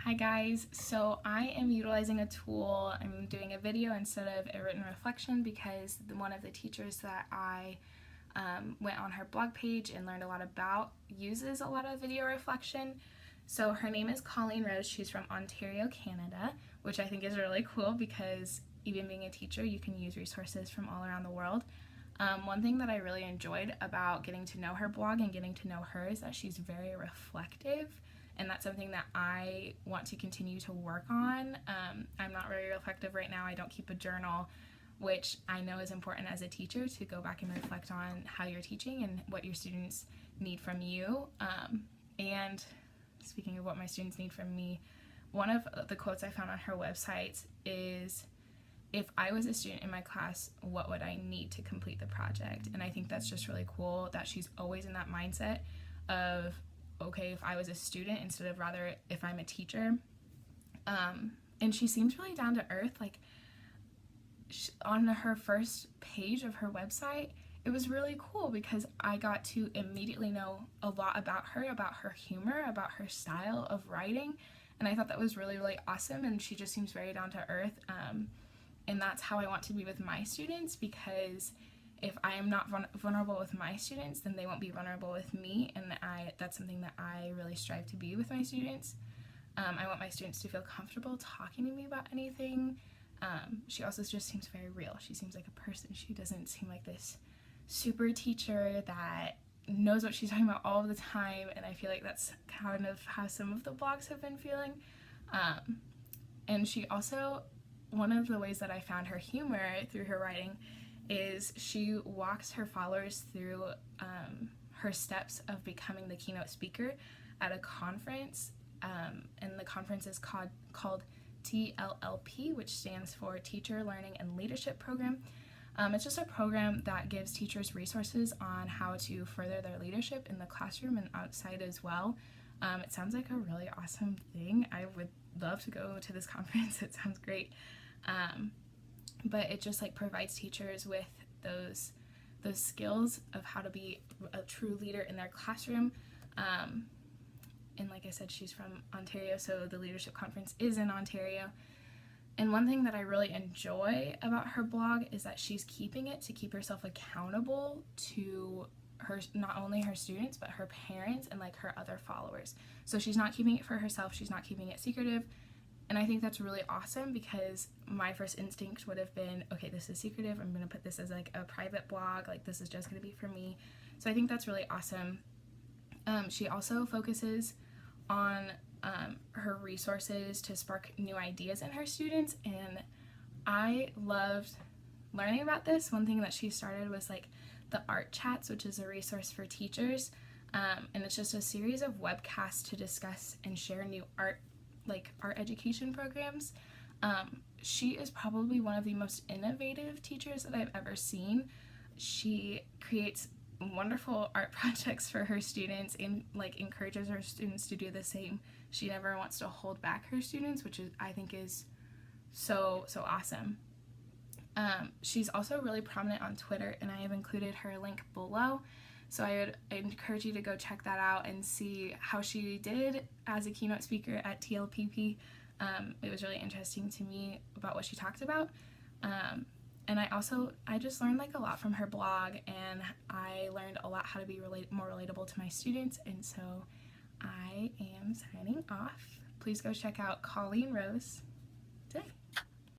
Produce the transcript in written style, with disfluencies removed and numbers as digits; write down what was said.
Hi guys, so I am utilizing a tool. I'm doing a video instead of a written reflection because one of the teachers that I went on her blog page and learned a lot about uses a lot of video reflection. So her name is Colleen Rose. She's from Ontario, Canada, which I think is really cool because even being a teacher, you can use resources from all around the world. One thing that I really enjoyed about getting to know her blog and getting to know her is that she's very reflective, and that's something that I want to continue to work on. I'm not very reflective right now. I don't keep a journal, which I know is important as a teacher to go back and reflect on how you're teaching and what your students need from you. And speaking of what my students need from me, one of the quotes I found on her website is, "If I was a student in my class, what would I need to complete the project?" And I think that's just really cool that she's always in that mindset of, okay, if I was a student instead of rather if I'm a teacher. And she seems really down to earth. Like on her first page of her website, it was really cool because I got to immediately know a lot about her humor, about her style of writing, and I thought that was really, really awesome. And she just seems very down to earth. And that's how I want to be with my students, because if I am not vulnerable with my students, then they won't be vulnerable with me, and that's something that I really strive to be with my students. I want my students to feel comfortable talking to me about anything. She also just seems very real. She seems like a person. She doesn't seem like this super teacher that knows what she's talking about all the time, and I feel like that's kind of how some of the blogs have been feeling. And she also, one of the ways that I found her humor through her writing is she walks her followers through her steps of becoming the keynote speaker at a conference, and the conference is called TLLP, which stands for Teacher Learning and Leadership Program. It's just a program that gives teachers resources on how to further their leadership in the classroom and outside as well. It sounds like a really awesome thing. I would love to go to this conference. It sounds great. But it just like provides teachers with those skills of how to be a true leader in their classroom. And like I said, she's from Ontario, so the leadership conference is in Ontario. And one thing that I really enjoy about her blog is that she's keeping it to keep herself accountable to her, not only her students, but her parents and like her other followers. So she's not keeping it for herself, she's not keeping it secretive. And I think that's really awesome, because my first instinct would have been, okay, this is secretive, I'm going to put this as like a private blog, like this is just going to be for me. So I think that's really awesome. She also focuses on her resources to spark new ideas in her students, and I loved learning about this. One thing that she started was like the Art Chats, which is a resource for teachers, and it's just a series of webcasts to discuss and share new art education programs. She is probably one of the most innovative teachers that I've ever seen. She creates wonderful art projects for her students and like encourages her students to do the same. She never wants to hold back her students, which I think is so awesome. She's also really prominent on Twitter, and I have included her link below. So I encourage you to go check that out and see how she did as a keynote speaker at TLPP. It was really interesting to me about what she talked about. And I just learned like a lot from her blog, and I learned a lot how to be more relatable to my students. And so I am signing off. Please go check out Colleen Rose today.